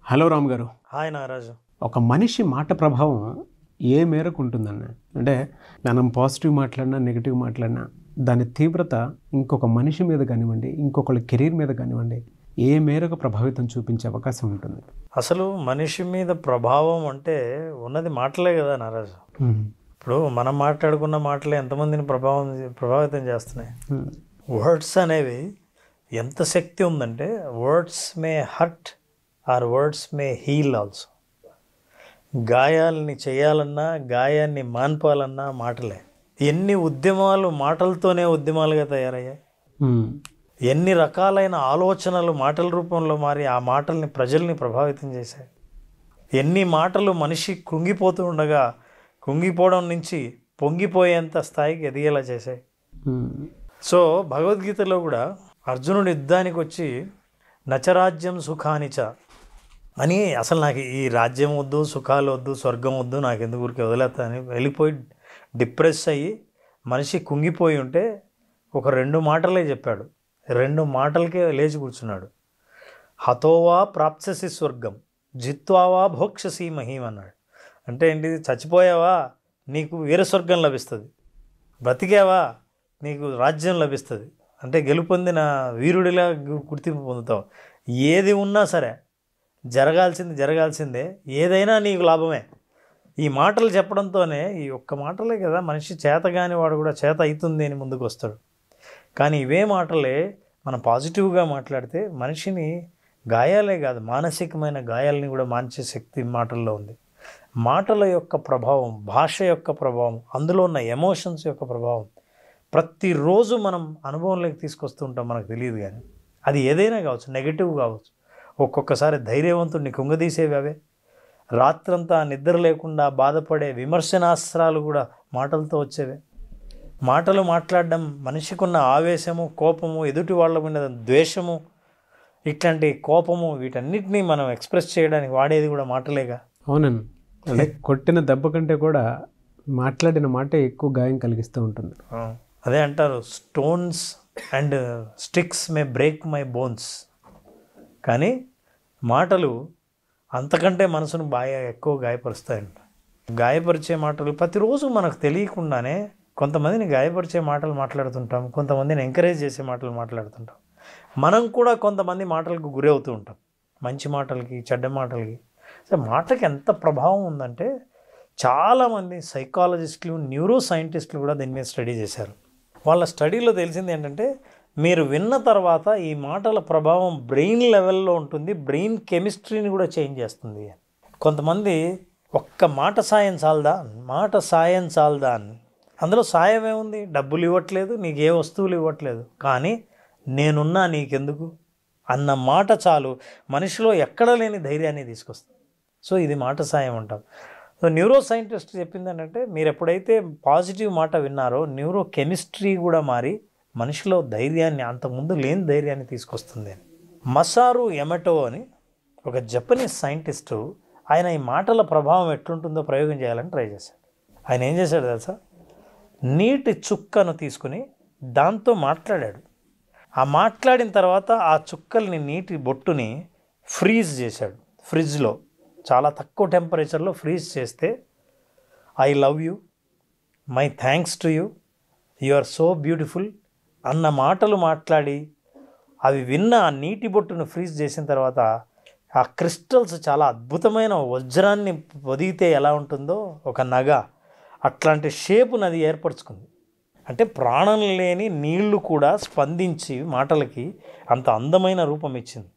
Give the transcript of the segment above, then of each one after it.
Hello Ram గారు. Hi Nagaraju. ఒక మనిషి మాట ప్రభావం ఏ మేరకు ఉంటుందన్న అంటే మనం పాజిటివ్ మాట్లాడినా నెగిటివ్ మాట్లాడినా దాని తీవ్రత ఇంకొక మనిషి మీద కానివ్వండి, ఇంకొకళ్ళ కెరీర్ మీద కానివ్వండి, ఏ మేరకు ప్రభావితం చూపించే అవకాశం ఉంటుంది? అసలు మనిషి మీద ప్రభావం అంటే ఉన్నది మాటలే కదా నాగరాజు. ఇప్పుడు మనం మాట్లాడుకున్న మాటలే ఎంతమందిని ప్రభావితం చేస్తున్నాయి. వర్డ్స్ అనేవి ఎంత శక్తి ఉందంటే words may hurt or words may heal also. గాయాలని చేయాలన్నా, గాయాన్ని మాన్పాలన్నా మాటలే. ఎన్ని ఉద్యమాలు మాటలతోనే ఉద్యమాలుగా తయారయ్యాయి. ఎన్ని రకాలైన ఆలోచనలు మాటల రూపంలో మారి ఆ మాటల్ని ప్రజల్ని ప్రభావితం చేశాయి. ఎన్ని మాటలు మనిషి కృంగిపోతూ ఉండగా కృంగిపోవడం నుంచి పొంగిపోయేంత స్థాయికి ఎదిగేలా చేశాయి. సో భగవద్గీతలో కూడా అర్జునుడు యుద్ధానికి వచ్చి నచరాజ్యం సుఖానిచ అని, అసలు నాకు ఈ రాజ్యం వద్దు, సుఖాలు వద్దు, స్వర్గం వద్దు, నాకు ఎందుకు ఊరికి వదిలేస్తా అని వెళ్ళిపోయి డిప్రెస్ అయ్యి మనిషి కుంగిపోయి ఉంటే ఒక 2 మాటలే చెప్పాడు. 2 మాటలకే లేచి కూర్చున్నాడు. హతోవా ప్రాప్స్యసి స్వర్గం జిత్వావా భోక్షసి మహీం అన్నాడు. అంటే ఏంటి? చచ్చిపోయావా నీకు వీర స్వర్గం లభిస్తుంది, బ్రతికావా నీకు రాజ్యం లభిస్తుంది, అంటే గెలుపొందిన వీరుడిలా గుర్తింపు పొందుతావు. ఏది ఉన్నా సరే జరగాల్సిందే, ఏదైనా నీకు లాభమే. ఈ మాటలు చెప్పడంతోనే, ఈ ఒక్క మాటలే కదా మనిషి చేతగాని వాడు కూడా చేత అవుతుంది అని ముందుకు వస్తాడు. కానీ ఇవే మాటలే మనం పాజిటివ్గా మాట్లాడితే మనిషిని గాయాలే కాదు, మానసికమైన గాయాలని కూడా మాన్చే శక్తి మాటల్లో ఉంది. మాటల యొక్క ప్రభావం, భాష యొక్క ప్రభావం, అందులో ఉన్న ఎమోషన్స్ యొక్క ప్రభావం ప్రతిరోజు మనం అనుభవంలోకి తీసుకొస్తూ ఉంటాం, మనకు తెలియదు. కానీ అది ఏదైనా కావచ్చు, నెగిటివ్ కావచ్చు. ఒక్కొక్కసారి ధైర్యవంతుడిని కుంగదీసేవి అవే. రాత్రంతా నిద్ర లేకుండా బాధపడే విమర్శనాస్త్రాలు కూడా మాటలతో వచ్చేవే. మాటలు మాట్లాడడం మనిషికున్న ఆవేశము, కోపము, ఎదుటి వాళ్ళ మీద ద్వేషము, ఇట్లాంటి కోపము, వీటన్నిటినీ మనం ఎక్స్ప్రెస్ చేయడానికి వాడేది కూడా మాటలేగా. అవునండి. అంటే కొట్టిన దెబ్బ కంటే కూడా మాట్లాడిన మాట ఎక్కువ గాయం కలిగిస్తూ ఉంటుంది. అదే అంటారు, stones and sticks May break my bones. కానీ మాటలు అంతకంటే మనసును బాగా ఎక్కువ గాయపరుస్తాయంట. గాయపరిచే మాటలు ప్రతిరోజు మనకు తెలియకుండానే కొంతమందిని గాయపరిచే మాటలు మాట్లాడుతుంటాం, కొంతమందిని ఎంకరేజ్ చేసే మాటలు మాట్లాడుతుంటాం. మనం కూడా కొంతమంది మాటలకు గురి అవుతూ ఉంటాం, మంచి మాటలకి, చెడ్డ మాటలకి. సో మాటకి ఎంత ప్రభావం ఉందంటే చాలామంది సైకాలజిస్టులు, న్యూరో సైంటిస్టులు కూడా దీని మీద స్టడీ చేశారు. వాళ్ళ స్టడీలో తెలిసింది ఏంటంటే, మీరు విన్న తర్వాత ఈ మాటల ప్రభావం బ్రెయిన్ లెవెల్లో ఉంటుంది, బ్రెయిన్ కెమిస్ట్రీని కూడా చేంజ్ చేస్తుంది. కొంతమంది ఒక్క మాట సాయం చాలదా అని, అందులో సాయం ఏముంది? డబ్బులు ఇవ్వట్లేదు, నీకు ఏ వస్తువులు ఇవ్వట్లేదు, కానీ నేనున్నా నీకెందుకు అన్న మాట చాలు మనిషిలో ఎక్కడ లేని ధైర్యాన్ని తీసుకొస్తుంది. సో ఇది మాట సాయం అంటాం. సో న్యూరో సైంటిస్ట్ చెప్పింది ఏంటంటే, మీరు ఎప్పుడైతే పాజిటివ్ మాట విన్నారో న్యూరో కెమిస్ట్రీ కూడా మారి మనిషిలో ధైర్యాన్ని, అంతకుముందు లేని ధైర్యాన్ని తీసుకొస్తుంది. మసారు ఎమటో అని ఒక జపనీస్ సైంటిస్టు, ఆయన ఈ మాటల ప్రభావం ఎట్లుంటుందో ప్రయోగం చేయాలని ట్రై చేశాడు. ఆయన ఏం చేశాడు తెలుసా? నీటి చుక్కను తీసుకుని దాంతో మాట్లాడాడు. ఆ మాట్లాడిన తర్వాత ఆ చుక్కల్ని, నీటి బొట్టుని ఫ్రీజ్ చేశాడు. ఫ్రిడ్జ్లో చాలా తక్కువ టెంపరేచర్లో ఫ్రీజ్ చేస్తే, I love you, my thanks to you, you are so beautiful అన్న మాటలు మాట్లాడి అవి విన్న ఆ నీటి బొట్టును ఫ్రీజ్ చేసిన తర్వాత ఆ క్రిస్టల్స్ చాలా అద్భుతమైన వజ్రాన్ని పొదిగితే ఎలా ఉంటుందో ఒక నగ, అట్లాంటి షేపును అది ఏర్పరచుకుంది. అంటే ప్రాణం లేని నీళ్లు కూడా స్పందించి మాటలకి అంత అందమైన రూపం ఇచ్చింది.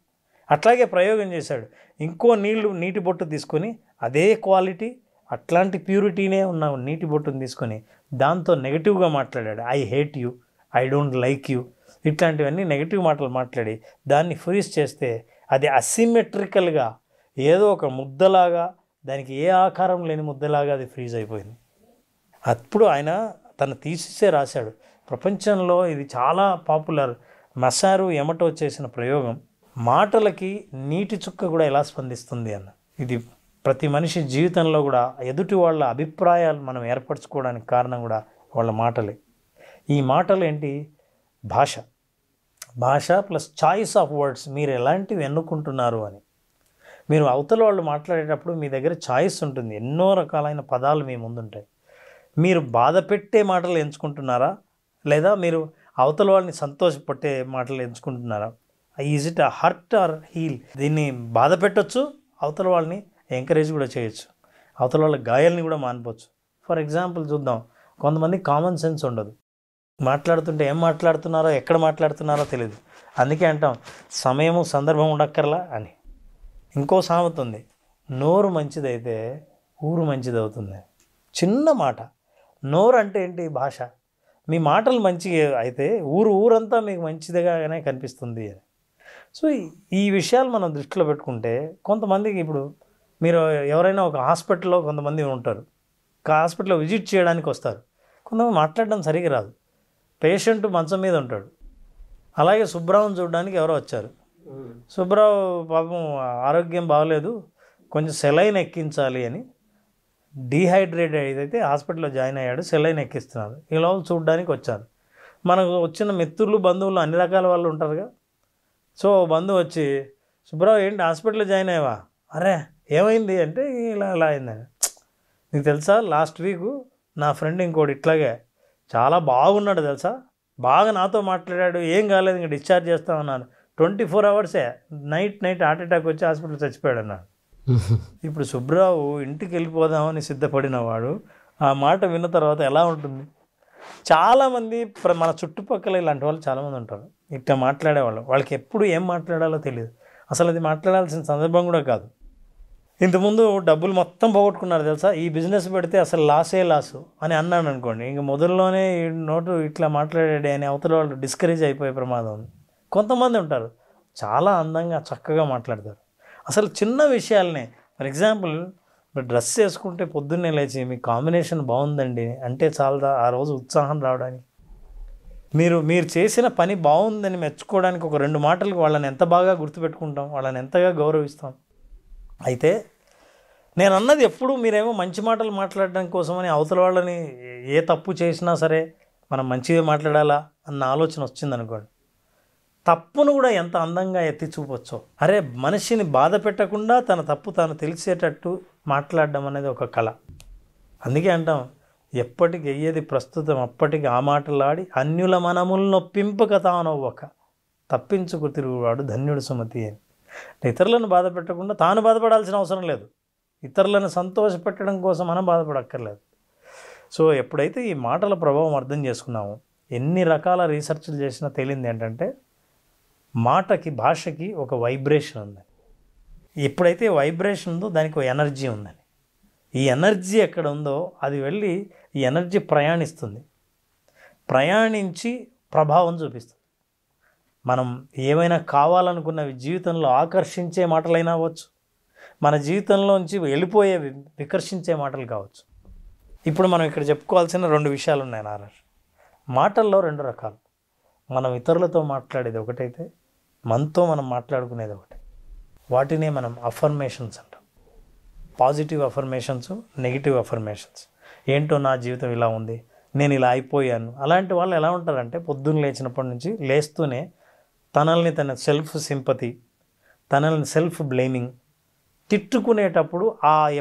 అట్లాగే ప్రయోగం చేశాడు. ఇంకో నీటి బొట్టు తీసుకొని అదే క్వాలిటీ, అట్లాంటి ప్యూరిటీనే ఉన్న నీటి బొట్టును తీసుకొని దాంతో నెగిటివ్గా మాట్లాడాడు. I hate you, I don't like you, ఇట్లాంటివన్నీ నెగిటివ్ మాటలు మాట్లాడి దాన్ని ఫ్రీజ్ చేస్తే అది అసిమెట్రికల్గా ఏదో ఒక ముద్దలాగా, దానికి ఏ ఆకారం లేని ముద్దలాగా అది ఫ్రీజ్ అయిపోయింది. అప్పుడు ఆయన తన థీసిసే రాశాడు. ప్రపంచంలో ఇది చాలా పాపులర్. మసారు ఎమటో చేసిన ప్రయోగం, మాటలకి నీటి చుక్క కూడా ఎలా స్పందిస్తుంది అన్న. ఇది ప్రతి మనిషి జీవితంలో కూడా ఎదుటి వాళ్ళ అభిప్రాయాలు మనం ఏర్పరచుకోవడానికి కారణం కూడా వాళ్ళ మాటలే. ఈ మాటలు ఏంటి? భాష ప్లస్ చాయిస్ ఆఫ్ వర్డ్స్, మీరు ఎలాంటివి ఎన్నుకుంటున్నారు అని. మీరు అవతల వాళ్ళు మాట్లాడేటప్పుడు మీ దగ్గర చాయిస్ ఉంటుంది, ఎన్నో రకాలైన పదాలు మీ ముందుంటాయి. మీరు బాధ పెట్టే మాటలు ఎంచుకుంటున్నారా, లేదా మీరు అవతల వాళ్ళని సంతోషపెట్టే మాటలు ఎంచుకుంటున్నారా? Is it hurt or heal? దీన్ని బాధ పెట్టచ్చు, అవతల వాళ్ళని ఎంకరేజ్ కూడా చేయొచ్చు, అవతల వాళ్ళ గాయాలని కూడా మానిపోవచ్చు. ఫర్ ఎగ్జాంపుల్ చూద్దాం, కొంతమంది కామన్ సెన్స్ ఉండదు, మాట్లాడుతుంటే ఏం మాట్లాడుతున్నారో ఎక్కడ మాట్లాడుతున్నారో తెలియదు. అందుకే అంటాం సమయము సందర్భం ఉండక్కర్లా అని. ఇంకో సామెత ఉంది, నోరు మంచిదైతే ఊరు మంచిది అవుతుంది. చిన్న మాట, నోరు అంటే ఏంటి? భాష. మీ మాటలు మంచిగా అయితే ఊరంతా మీకు మంచిదిగానే కనిపిస్తుంది అని. సో ఈ విషయాలు మనం దృష్టిలో పెట్టుకుంటే, కొంతమందికి ఇప్పుడు మీరు ఎవరైనా ఒక హాస్పిటల్లో కొంతమంది ఉంటారు, హాస్పిటల్లో విజిట్ చేయడానికి వస్తారు, కొంతమంది మాట్లాడడం సరిగ్గా రాదు, పేషెంట్ మంచం మీద ఉంటాడు. అలాగే సుబ్రావుని చూడడానికి ఎవరో వచ్చారు, సుబ్రావు పాపం ఆరోగ్యం బాగలేదు, కొంచెం సెలైన్ ఎక్కించాలి అని డీహైడ్రేట్ అయితే హాస్పిటల్లో జాయిన్ అయ్యాడు, సెలైన్ ఎక్కిస్తున్నారు. ఈ లోపల చూడడానికి వచ్చారు. మనకు వచ్చిన మిత్రులు బంధువులు అన్ని రకాల వాళ్ళు ఉంటారుగా. సో బంధువు వచ్చి, సుబ్రావు ఏంటి హాస్పిటల్లో జాయిన్ అయ్యావా? అరే ఏమైంది అంటే, ఇలా అయిందని. నీకు తెలుసా, లాస్ట్ వీక్ నా ఫ్రెండ్ ఇంకోటి ఇట్లాగే చాలా బాగున్నాడు తెలుసా, బాగా నాతో మాట్లాడాడు, ఏం కాలేదు, ఇంకా డిశ్చార్జ్ చేస్తామన్నాను. 24 అవర్సే నైట్ హార్ట్ అటాక్ వచ్చి హాస్పిటల్ చచ్చిపోయాడు అన్నాడు. ఇప్పుడు సుబ్రావు ఇంటికి వెళ్ళిపోదామని సిద్ధపడిన వాడు ఆ మాట విన్న తర్వాత ఎలా ఉంటుంది? చాలామంది మన చుట్టుపక్కల ఇలాంటి వాళ్ళు చాలామంది ఉంటారు, ఇట్లా మాట్లాడేవాళ్ళు. వాళ్ళకి ఎప్పుడు ఏం మాట్లాడాలో తెలియదు, అసలు అది మాట్లాడాల్సిన సందర్భం కూడా కాదు. ఇంతకుముందు డబ్బులు మొత్తం పోగొట్టుకున్నారు తెలుసా, ఈ బిజినెస్ పెడితే అసలు లాసు అని అన్నాను అనుకోండి, ఇంక మొదల్లోనే ఈ నోటు ఇట్లా మాట్లాడాడే అని అవతల వాళ్ళు డిస్కరేజ్ అయిపోయే ప్రమాదం ఉంది. కొంతమంది ఉంటారు చాలా అందంగా చక్కగా మాట్లాడతారు, అసలు చిన్న విషయాలనే. ఫర్ ఎగ్జాంపుల్, మీరు డ్రెస్ వేసుకుంటే పొద్దున్నే లేచి మీ కాంబినేషన్ బాగుందండి అంటే చాలదా ఆ రోజు ఉత్సాహం రావడానికి? మీరు చేసిన పని బాగుందని మెచ్చుకోవడానికి ఒక 2 మాటలకు వాళ్ళని ఎంత బాగా గుర్తుపెట్టుకుంటాం, వాళ్ళని ఎంతగా గౌరవిస్తాం. అయితే నేను అన్నది ఎప్పుడు మీరేమో మంచి మాటలు మాట్లాడడం కోసమని అవతల వాళ్ళని ఏ తప్పు చేసినా సరే మనం మంచిగా మాట్లాడాలా అన్న ఆలోచన వచ్చిందనుకోండి, తప్పును కూడా ఎంత అందంగా ఎత్తి చూపొచ్చో. అరే మనిషిని బాధ పెట్టకుండా తన తప్పు తాను తెలిసేటట్టు మాట్లాడడం అనేది ఒక కళ. అందుకే అంటాం, ఎప్పటికి అయ్యేది ప్రస్తుతం అప్పటికి ఆ మాటలాడి అన్యుల మనములు నొప్పింపక తానవ్వక తప్పించుకు తిరుగువాడు ధన్యుడు సుమతి అని. ఇతరులను బాధ పెట్టకుండా తాను బాధపడాల్సిన అవసరం లేదు, ఇతరులను సంతోషపెట్టడం కోసం మనం బాధపడక్కర్లేదు. సో ఎప్పుడైతే ఈ మాటల ప్రభావం అర్థం చేసుకున్నామో, ఎన్ని రకాల రీసెర్చ్లు చేసినా తేలింది ఏంటంటే, మాటకి భాషకి ఒక వైబ్రేషన్ ఉందని. ఎప్పుడైతే వైబ్రేషన్ ఉందో దానికి ఒక ఎనర్జీ ఉందని. ఈ ఎనర్జీ ఎక్కడ ఉందో అది వెళ్ళి ఈ ఎనర్జీ ప్రయాణిస్తుంది, ప్రయాణించి ప్రభావం చూపిస్తుంది. మనం ఏమైనా కావాలనుకున్నవి జీవితంలో ఆకర్షించే మాటలైనా అవ్వచ్చు, మన జీవితంలోంచి వెళ్ళిపోయే వికర్షించే మాటలు కావచ్చు. ఇప్పుడు మనం ఇక్కడ చెప్పుకోవాల్సిన 2 విషయాలు ఉన్నాయి నారాజ్. మాటల్లో 2 రకాలు. మనం ఇతరులతో మాట్లాడేది ఒకటైతే మనతో మనం మాట్లాడుకునేది ఒకటి. వాటినే మనం అఫర్మేషన్స్ అంటాం. Positive affirmations, negative affirmations. ఏంటో నా జీవితం ఇలా ఉంది, నేను ఇలా అయిపోయాను. అలాంటి వాళ్ళు ఎలా ఉంటారంటే, పొద్దున్న లేచినప్పటి నుంచి లేస్తూనే తన సెల్ఫ్ సింపతి, తనని సెల్ఫ్ బ్లేమింగ్, తిట్టుకునేటప్పుడు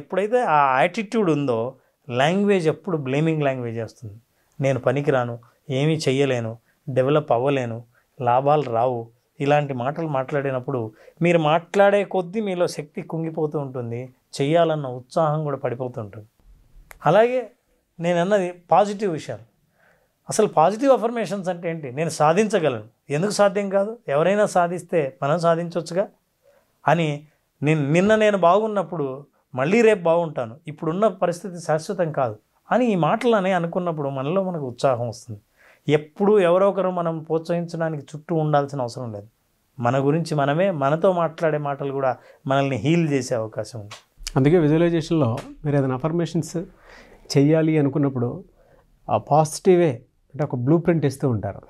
ఎప్పుడైతే ఆ యాటిట్యూడ్ ఉందో, లాంగ్వేజ్ ఎప్పుడు బ్లేమింగ్ లాంగ్వేజ్ వస్తుంది. నేను పనికిరాను, ఏమీ చెయ్యలేను, డెవలప్ అవ్వలేను, లాభాలు రావు, ఇలాంటి మాటలు మాట్లాడినప్పుడు మీరు మాట్లాడే కొద్దీ మీలో శక్తి కుంగిపోతూ ఉంటుంది, చెయ్యాలన్న ఉత్సాహం కూడా పడిపోతూ ఉంటుంది. అలాగే నేను అన్నది పాజిటివ్ విషయాలు. అసలు పాజిటివ్ అఫర్మేషన్స్ అంటే ఏంటి? నేను సాధించగలను, ఎందుకు సాధ్యం కాదు, ఎవరైనా సాధిస్తే మనం సాధించవచ్చుగా అని. నేను బాగున్నప్పుడు మళ్ళీ రేపు బాగుంటాను, ఇప్పుడున్న పరిస్థితి శాశ్వతం కాదు అని ఈ మాటలనే అనుకున్నప్పుడు మనకు ఉత్సాహం వస్తుంది. ఎప్పుడూ ఎవరో ఒకరు మనం ప్రోత్సహించడానికి చుట్టూ ఉండాల్సిన అవసరం లేదు. మన గురించి మనమే మనతో మాట్లాడే మాటలు కూడా మనల్ని హీల్ చేసే అవకాశం ఉంది. అందుకే విజువలైజేషన్లో మీరు ఏదైనా అఫర్మేషన్స్ చెయ్యాలి అనుకున్నప్పుడు ఆ పాజిటివే అంటే ఒక బ్లూ ప్రింట్ ఇస్తూ ఉంటారు.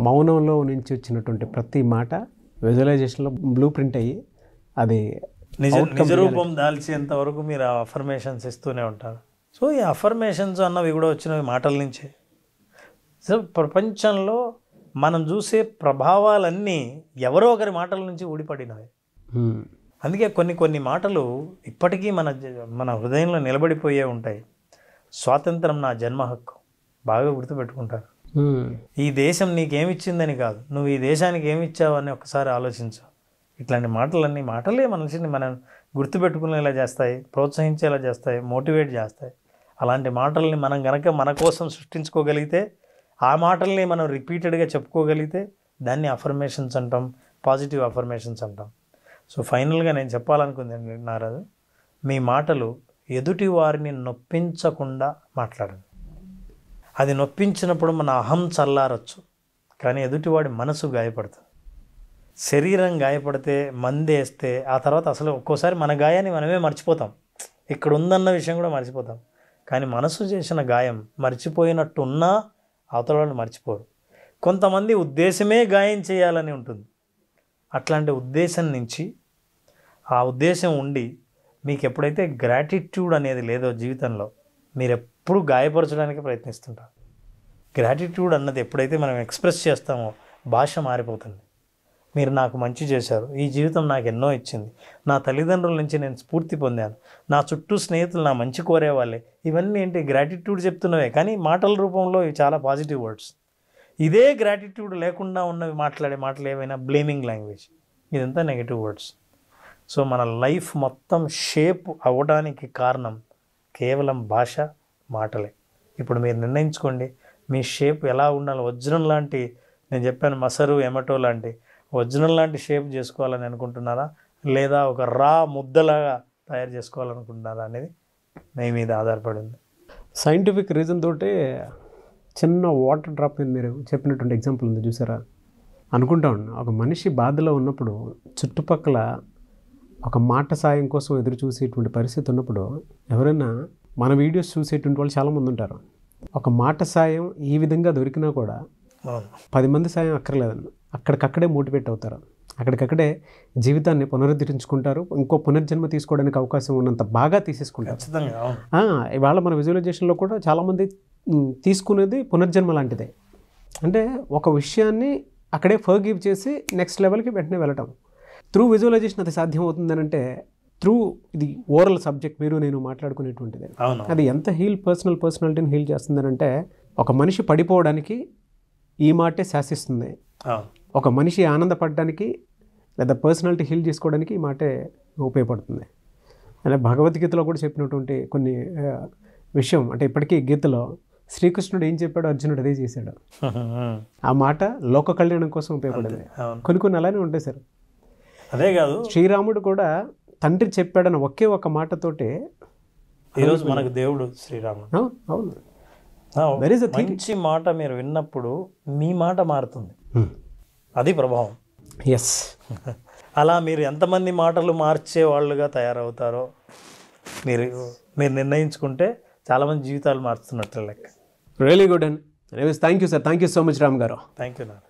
మౌనంలో నుంచి వచ్చినటువంటి ప్రతి మాట విజువలైజేషన్లో బ్లూ ప్రింట్ అయ్యి అది నిజ రూపం దాల్చేంత వరకు మీరు ఆ అఫర్మేషన్స్ ఇస్తూనే ఉంటారు. సో ఈ అఫర్మేషన్స్ అన్నవి కూడా వచ్చినవి మాటల నుంచే. సో ప్రపంచంలో మనం చూసే ప్రభావాలన్నీ ఎవరో ఒకరి మాటల నుంచి ఊడిపడినవి. అందుకే కొన్ని మాటలు ఇప్పటికీ మన హృదయంలో నిలబడిపోయే ఉంటాయి. స్వాతంత్రం నా జన్మ హక్కు, బాగా గుర్తుపెట్టుకుంటారు. ఈ దేశం నీకేమిచ్చిందని కాదు, నువ్వు ఈ దేశానికి ఏమిచ్చావు అని ఒకసారి ఆలోచించు. ఇట్లాంటి మాటలే మనిషిని మనం గుర్తుపెట్టుకునేలా చేస్తాయి, ప్రోత్సహించేలా చేస్తాయి, మోటివేట్ చేస్తాయి. అలాంటి మాటల్ని మనం గనక మన కోసం సృష్టించుకోగలిగితే, ఆ మాటల్ని మనం రిపీటెడ్గా చెప్పుకోగలిగితే దాన్ని అఫర్మేషన్స్ అంటాం, పాజిటివ్ అఫర్మేషన్స్ అంటాం. సో ఫైనల్గా నేను చెప్పాలనుకుంది నారాజు, మీ మాటలు ఎదుటి వారిని నొప్పించకుండా మాట్లాడండి. అది నొప్పించినప్పుడు మన అహం చల్లారచ్చు, కానీ ఎదుటివాడి మనసు గాయపడుతుంది. శరీరం గాయపడితే మందేస్తే ఆ తర్వాత అసలు ఒక్కోసారి మన గాయాన్ని మనమే మర్చిపోతాం, ఇక్కడ ఉందన్న విషయం కూడా మర్చిపోతాం. కానీ మనసు చేసిన గాయం మర్చిపోయినట్టున్నా అవతల వాళ్ళు మర్చిపోరు. కొంతమంది ఉద్దేశమే గాయం చేయాలని ఉంటుంది. అట్లాంటి ఉద్దేశం నుంచి, ఆ ఉద్దేశం ఉండి మీకు ఎప్పుడైతే గ్రాటిట్యూడ్ అనేది లేదో జీవితంలో, మీరు ఎప్పుడు గాయపరచడానికి ప్రయత్నిస్తుంటారు. గ్రాటిట్యూడ్ అన్నది ఎప్పుడైతే మనం ఎక్స్ప్రెస్ చేస్తామో భాష మారిపోతుంది. మీరు నాకు మంచి చేశారు, ఈ జీవితం నాకు ఎన్నో ఇచ్చింది, నా తల్లిదండ్రుల నుంచి నేను స్ఫూర్తి పొందాను, నా చుట్టూ స్నేహితులు నా మంచి కోరేవాళ్ళే, ఇవన్నీ ఏంటి గ్రాటిట్యూడ్ చెప్తున్నవే, కానీ మాటల రూపంలో ఇవి చాలా పాజిటివ్ వర్డ్స్. ఇదే గ్రాటిట్యూడ్ లేకుండా ఉన్నవి మాట్లాడే మాటలు ఏవైనా బ్లేమింగ్ లాంగ్వేజ్, ఇదంతా నెగిటివ్ వర్డ్స్. సో మన లైఫ్ మొత్తం షేప్ అవ్వడానికి కారణం కేవలం భాష, మాటలే. ఇప్పుడు మీరు నిర్ణయించుకోండి, మీ షేప్ ఎలా ఉండాలి. వజ్రం లాంటి, నేను చెప్పాను మసరు ఎమటో లాంటి వజ్రం లాంటి షేప్ చేసుకోవాలని అనుకుంటున్నారా, లేదా ఒక రా ముద్దలాగా తయారు చేసుకోవాలనుకుంటున్నారా అనేది మీ మీద ఆధారపడి ఉంది. సైంటిఫిక్ రీజన్ తోటే చిన్న వాటర్ డ్రాప్ మీద మీరు చెప్పినటువంటి ఎగ్జాంపుల్ ఉంది చూసారా. అనుకుంటా ఉన్నా, ఒక మనిషి బాధలో ఉన్నప్పుడు చుట్టుపక్కల ఒక మాట సాయం కోసం ఎదురు చూసేటువంటి పరిస్థితి ఉన్నప్పుడు, ఎవరైనా మన వీడియోస్ చూసేటువంటి వాళ్ళు చాలామంది ఉంటారు. ఒక మాట సాయం ఈ విధంగా దొరికినా కూడా 10 మంది సాయం అక్కర్లేదండి, అక్కడికక్కడే మోటివేట్ అవుతారు, అక్కడికక్కడే జీవితాన్ని పునరుద్ధరించుకుంటారు, ఇంకో పునర్జన్మ తీసుకోవడానికి అవకాశం ఉన్నంత బాగా తీసేసుకుంటారు. ఇవాళ మన విజువలైజేషన్లో కూడా చాలామంది తీసుకునేది పునర్జన్మ లాంటిదే. అంటే ఒక విషయాన్ని అక్కడే ఫర్గివ్ చేసి నెక్స్ట్ లెవెల్కి వెంటనే వెళ్ళటం. త్రూ విజువలైజేషన్ అది సాధ్యం అవుతుందని అంటే, త్రూ ఇది ఓరల్ సబ్జెక్ట్ మీరు నేను మాట్లాడుకునేటువంటిది. అది ఎంత పర్సనాలిటీని హీల్ చేస్తుందని అంటే, ఒక మనిషి పడిపోవడానికి ఈ మాటే శాసిస్తుంది, ఒక మనిషి ఆనందపడడానికి లేదా పర్సనాలిటీ హీల్ చేసుకోవడానికి ఈ మాటే ఉపయోగపడుతుంది. అలా భగవద్గీతలో కూడా చెప్పినటువంటి కొన్ని విషయం, అంటే ఇప్పటికీ గీతలో శ్రీకృష్ణుడు ఏం చెప్పాడో అర్జునుడు అదే చేశాడు. ఆ మాట లోక కళ్యాణం కోసం ఉపయోగపడింది. కొన్ని అలానే ఉంటాయి సార్. అదే కాదు, శ్రీరాముడు కూడా తండ్రి చెప్పాడన్న ఒకే ఒక మాటతోటే ఈరోజు మనకు దేవుడు శ్రీరాముడు. అవును, మంచి మాట మీరు విన్నప్పుడు మీ మాట మారుతుంది, అది ప్రభావం. ఎస్, అలా మీరు ఎంతమంది మాటలు మార్చే వాళ్ళుగా తయారవుతారో మీరు నిర్ణయించుకుంటే చాలామంది జీవితాలు మారుతున్నట్లు లెక్క. Really good and thank you sir, thank you so much Ram గారు. Thank you Narayana.